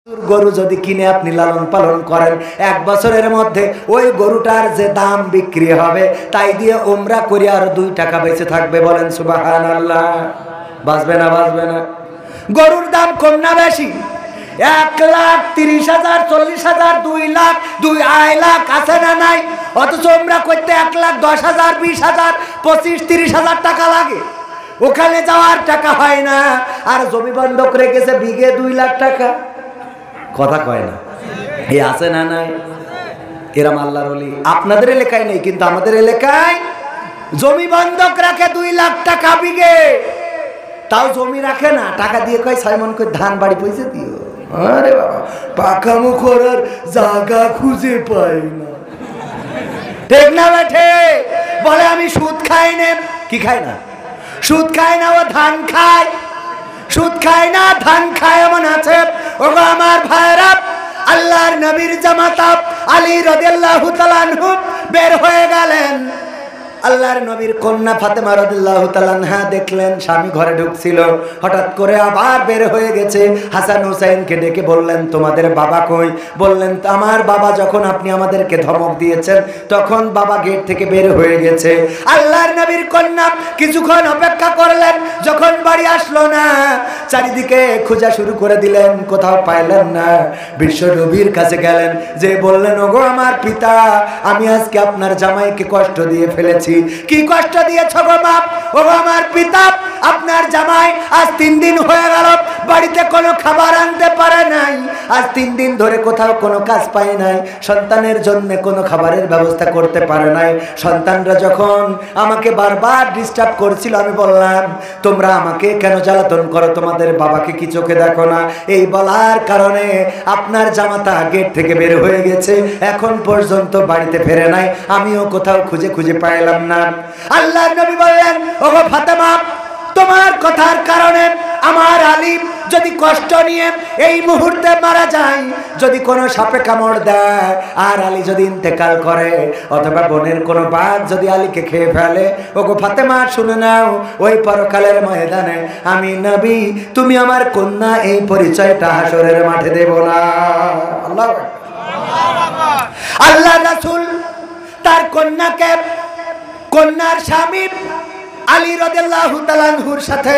গরু যদি কিনে আপনি লালন পালন করেন, 1 বছরের মধ্যে ওই গরুটার যে দাম বিক্রি হবে তাই দিয়ে উমরা করে আর 2 টাকা বেঁচে থাকবে। বলেন সুবহানাল্লাহ। বাঁচবে না? বাঁচবে না? গরুর দাম কম না বেশি? 1,30,000, 40,000, 2 লাখ, 2.5 লাখ আছে না নাই? অথচ উমরা করতে 1,10,000, 20,000, 25-30,000 টাকা লাগে। ওখানে যাওয়ার টাকা হয় না, আর জমি বন্ধক রেখেছে বিঘে 2 লাখ টাকা। কথা কয় না? এই আছে না নাই? এরম আল্লাহর ওলি আপনাদের এলাকায় নেই, কিন্তু আমাদের এলাকায় জমি বন্ধক রাখে 2 লাখ টাকা বিঘে। তাও জমি রাখে না, টাকা দিয়ে কয় 6 মণ করে ধান বাড়ি পয়সা দিও। আরে বাবা, পাকামো করার জায়গা খুঁজে পাই না। ঠিক না বেঠে? বলে আমি সুদ খাই না। কি খাই না? সুদ খায় না, ও ধান খায়। সুদ খায় না, ধান খায়। এমন আছে ওগো আমার ভাইরা, আল্লাহর নবীর জামাতা আলী রাদিয়াল্লাহু তাআলা আনহু বের হয়ে গেলেন। আল্লাহর নবীর কন্যা ফাতেমা রাদিয়াল্লাহু তাআলা আনহা দেখলেন স্বামী ঘরে ঢুকছিল, হঠাৎ করে আবার বের হয়ে গেছে। হাসান হুসাইনকে ডেকে বললেন, তোমাদের বাবা কই? বললেন, আমার বাবা যখন আপনি আমাদেরকে ধমক দিয়েছেন তখন বাবা গেট থেকে বের হয়ে গেছে। আল্লাহর নবীর কন্যা কিছুক্ষণ অপেক্ষা করলেন, যখন বাড়ি আসলো না চারিদিকে খোঁজা শুরু করে দিলেন, কোথাও পাইলেন না। বিশ্ব নবীর কাছে গেলেন, যে বললেন, ওগো আমার পিতা, আমি আজকে আপনার জামাইকে কষ্ট দিয়ে ফেলেছি। কি কষ্ট দিয়েছ গো বাপ? ও আমার পিতা, আপনার জামাই আজ 3 দিন হয়ে গেল বাড়িতে কোনো খাবার আনতে পারে নাই। আজ 3 দিন ধরে কোথাও কোনো কাজ পায় নাই, সন্তানের জন্য কোনো খাবারের ব্যবস্থা করতে পারে নাই। সন্তানরা যখন আমাকে বারবার ডিস্টার্ব করছিল, আমি বললাম, তোমরা আমাকে কেন জ্বালাতন করো? তোমাদের বাবাকে কি চোখে দেখো না? এই বলার কারণে আপনার জামাতা গেট থেকে বের হয়ে গেছে, এখন পর্যন্ত বাড়িতে ফেরে নাই, আমিও কোথাও খুঁজে খুঁজে পাইলাম না। আল্লাহর নবী বললেন, ওগো ফাতেমা, তোমার কথার কারণে আমার আলী যদি কষ্ট নিয়ে এই মুহূর্তে মারা যায়, যদি কোনো সাপে কামড় দেয় আর আলী যদি ইন্তেকাল করে, অথবা বনের কোনো বাঘ যদি আলীকে খেয়ে ফেলে, ওগো ফাতেমা শুনে নাও, ওই পরকালের ময়দানে আমি নবী, তুমি আমার কন্যা, এই পরিচয়টা হাসরের মাঠে দেব না। আল্লাহু আকবার। আল্লাহ রাসূল তার কন্যাকে, কন্যার স্বামী আলী রাদিয়াল্লাহু তাআলা আনহুর সাথে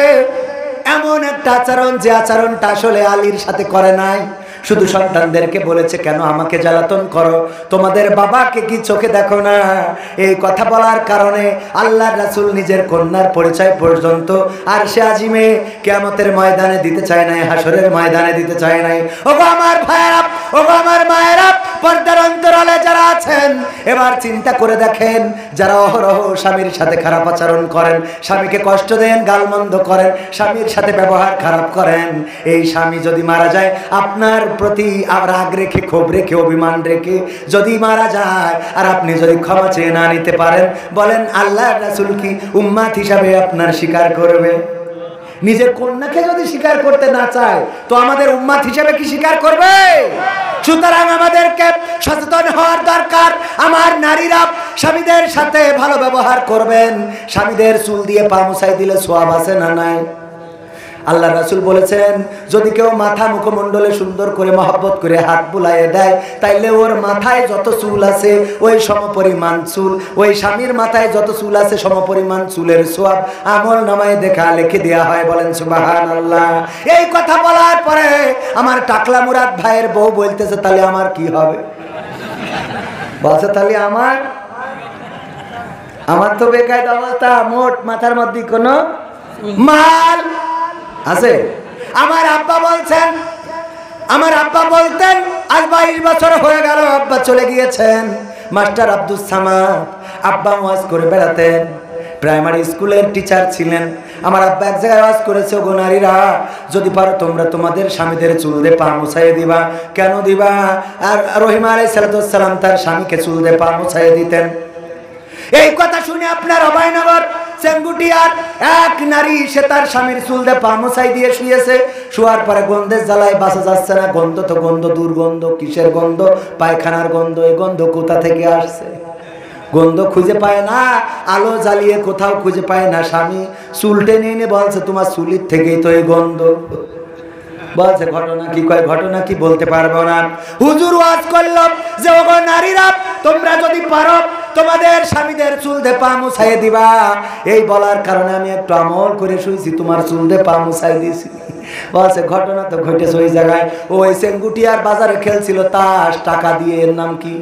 এমন একটা আচরণ, যে আচরণটা আসলে আলীর সাথে করে নাই। শুধু সন্তানদেরকে বলেছে, কেন আমাকে জ্বালাতন করো? তোমাদের বাবাকে কি চোখে দেখো না? এই কথা বলার কারণে আল্লাহর রাসূল নিজের কন্যার পরিচয় পর্যন্ত আরশে আজিমে কিয়ামতের ময়দানে দিতে চায় নাই, হাসরের ময়দানে দিতে চায় নাই। ওগো আমার ভাইরা, ওগো আমার মায়েরা, পর্দার অন্তরালে যারা আছেন, এবার চিন্তা করে দেখেন, যারা অহরহ স্বামীর সাথে খারাপ আচরণ করেন, স্বামীকে কষ্ট দেন, গালমন্দ করেন, স্বামীর সাথে ব্যবহার খারাপ করেন, এই স্বামী যদি মারা যায়, আপনার প্রতি রাগ রেখে, ক্ষোভ রেখে, অভিমান রেখে যদি মারা যায়, আর আপনি যদি ক্ষমা চেয়ে না নিতে পারেন, বলেন আল্লাহর রাসূল কি উম্মাত হিসাবে আপনার স্বীকার করবে? নিজের কন্যাকে যদি স্বীকার করতে না চায়, তো আমাদের উম্মাত হিসেবে কি স্বীকার করবে? সুতরাং আমাদেরকে সচেতন হওয়ার দরকার। আমার নারীরা স্বামীদের সাথে ভালো ব্যবহার করবেন। স্বামীদের চুল দিয়ে পা মুছাই দিলে সওয়াব আছে না নাই? আল্লাহ রাসূল বলেছেন, যদি কেউ মাথা মুখমণ্ডলে সুন্দর করে মহব্বত করে হাত বুলাইয়ে দেয়, তাইলে ওর মাথায় যত চুল আছে ওই সমপরিমাণ চুল, ওই স্বামীর মাথায় যত চুল আছে সমপরিমাণ চুলের সওয়াব আমল নামায় দেখা লিখে দেওয়া হয়। বলেন সুবহানাল্লাহ। এই কথা বলার পরে আমার টাকলা মুরাদ ভাইয়ের বউ বলতেছে, তাহলে আমার কি হবে? বলছে, তাহলে আমার তো বেকায়দা অবস্থা, মোট মাথার মধ্যে কোনো মাল আছে। আমার আব্বা বলছেন, আমার আব্বা বলতেন, আজ 22 বছর হয়ে গেল আব্বা চলে গিয়েছেন। মাস্টার আব্দুস সামাদ আব্বা ওয়াজ করে বেড়াতেন, প্রাইমারি স্কুলের টিচার ছিলেন। আমার আব্বা এক জায়গায় ওয়াজ করেছে, ওগো নারীরা, যদি পারো তোমরা তোমাদের স্বামীদের চুল দিয়ে পা মুছাইয়ে দিবা। কেন দিবা? আর রহিমা আলাইহিস সালাম তার স্বামীকে চুল দিয়ে পা মুছাইয়ে দিতেন। এই কথা শুনে আপনার অভয়নগর চেঙ্গুটিয়ার এক নারী, সে তার স্বামীর চুল দিয়ে পা মুছাই দিয়ে শুয়েছে। শোয়ার পরে গন্ধের জ্বালায় বাঁচা যাচ্ছে না। গন্ধ তো গন্ধ, দুর্গন্ধ। কিসের গন্ধ? পায়খানার গন্ধ। এই গন্ধ কোথা থেকে আসছে? গন্ধ খুঁজে পায় না, আলো জ্বালিয়ে কোথাও খুঁজে পায় না। স্বামী চুল টেনে এনে বলছে, তোমার চুলির থেকেই তো এই গন্ধ। বলছে ঘটনা কি? কয় ঘটনা কি বলতে পারবো না। হুজুর ওয়াজ করল যে ওগো নারীরা, তোমরা যদি পারো তোমাদের স্বামীদের চুল দিয়ে পা মুছাইয়ে দিবা। এই বলার কারণে আমি একটু আমল করে শুয়েছি, তোমার চুল দিয়ে পা মুছাই দিয়েছি। বলছে ঘটনা তো ঘটেছে ওই জায়গায়। ওই সেঙ্গুটিয়ার বাজারে খেলছিল তাস টাকা দিয়ে। এর নাম কি?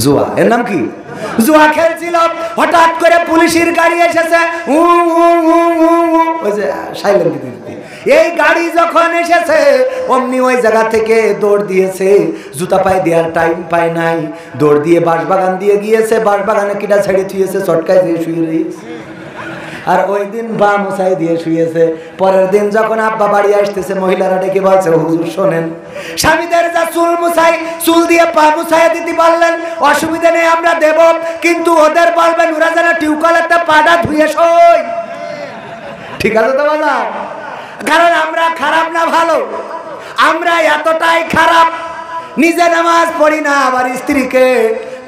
জুয়া। এর নাম কি? জুয়া খেলছিল। হঠাৎ করে পুলিশের গাড়ি এসেছে। ওই যে সাইলেন্ট দিতে, এই গাড়ি যখন এসেছে অমনি ওই জায়গা থেকে দৌড় দিয়েছে। জুতা পায়ে দেওয়ার টাইম পায় নাই, দৌড় দিয়ে বাঁশবাগান দিয়ে গিয়েছে। বাঁশবাগানে কিটা ছেড়ে থুয়েছে, চটকায় দিয়ে শুয়ে রয়েছে। আর ওই দিন বা মুছাই দিয়ে শুয়েছে। পরের দিন যখন আব্বা বাড়ি আসতেছে, মহিলারা ডেকে বলছে হুজুর শোনেন, স্বামীদের যা চুল মুছাই, চুল দিয়ে পা মুছাইয়া দিতে বললেন, অসুবিধা নেই আমরা দেব, কিন্তু ওদের বলবেন ওরা যেন টিউবওয়েলের পাটা ধুয়ে সই। ঠিক আছে তো বাবা? কারণ আমরা খারাপ না ভালো, আমরা এতটাই খারাপ, নিজে নামাজ পড়ি না, আবার স্ত্রীকে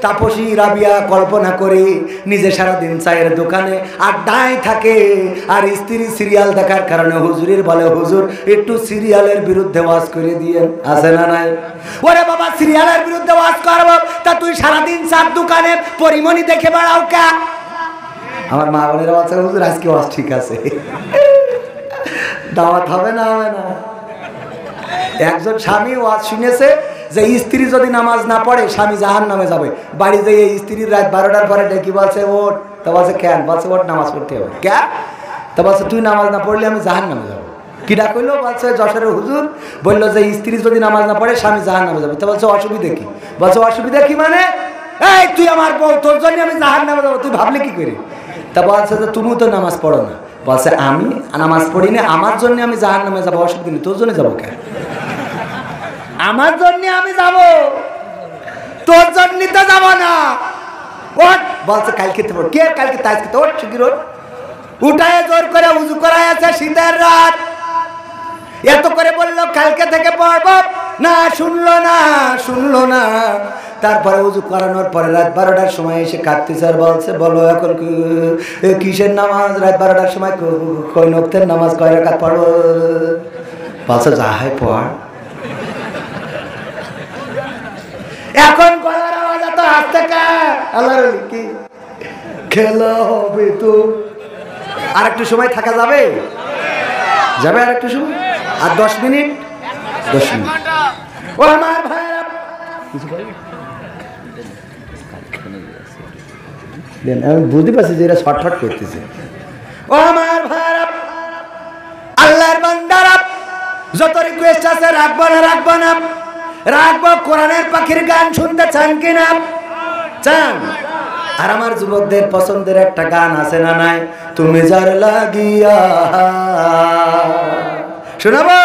তাপসী রাবিয়া কল্পনা করি, নিজে সারাদিন চায়ের দোকানে আড্ডায় থাকে, আর স্ত্রী সিরিয়াল দেখার কারণে হুজুরের বলে হুজুর একটু সিরিয়ালের বিরুদ্ধে ওয়াজ করে দিয়ে। আছে না নাই? ওরে বাবা, সিরিয়ালের বিরুদ্ধে ওয়াজ করবো তা তুই সারাদিন চার দোকানে পরিমণি দেখে বেড়াও কে? আমার মা বোনেরা বলছে হুজুর আজকে ওয়াজ ঠিক আছে, দাওয়াত হবে না? হবে না। একজন স্বামী ওয়াজ শুনেছে যে স্ত্রী যদি নামাজ না পড়ে স্বামী জাহান্নামে যাবে। বাড়ি যেয়ে স্ত্রীর রাত 12টার পরে ডেকে বলছে ওঠ। তা বলছে কেন? বলছে ওঠ, নামাজ পড়তে হবে। কে? তা বলছে তুই নামাজ না পড়লে আমি জাহান্নামে যাবো। কিরা কইলো? বলছে যশোরের হুজুর বললো যে স্ত্রী যদি নামাজ না পড়ে স্বামী জাহান্নামে যাবে। তা বলছে অসুবিধা কি? বলছে অসুবিধা কি মানে? এই তুই আমার বউ, তোর জন্য আমি জাহান্নামে যাবো, তুই ভাবলি কি করে? তা বলছে যে তুমিও তো নামাজ পড়ো না। বলছে আমি নামাজ পড়ি না, আমার জন্য আমি জাহান্নামে যাবো, অসুবিধা নেই। তোর জন্য যাবো কেন? আমার জন্য আমি যাব, তোর জন্য তো যাব না। ওঠ। বলছে কালকে তো কে? কালকে তাই তো ওঠ, শিগগির ওঠ। উঠায় জোর করে উজু করায় আছে, শীতের রাত। এত করে বললো কালকে থেকে পড়বো না, শুনলো না, শুনলো না। তারপরে উজু করানোর পরে রাত 12টার সময় এসে কাঁদতেছে আর বলছে বলো এখন কিসের নামাজ? রাত 12টার সময় কয় নক্তের নামাজ, কয় রাকাত পড়ো? বলছে যা হয় পড়। এখন গলার আওয়াজ এত আসতে আল্লাহর কি খেলা হবে তো? আর একটু সময় থাকা যাবে? যাবে আর একটু সময়? আর 10 মিনিট? 10 মিনিট। ও আমার ভাইরা, আমি বুঝতে পারছি যে এরা শর্টফট করতেছে। ও আমার ভাইরা, আল্লাহর বান্দারা, যত রিকোয়েস্ট আছে রাখবো না? রাখবো না? রাখবো। কোরআনের পাখির গান শুনতে চান কিনা? চান? আর আমার যুবকদের পছন্দের একটা গান আছে না নাই? তুমি যার লাগিয়া, শোনাবো?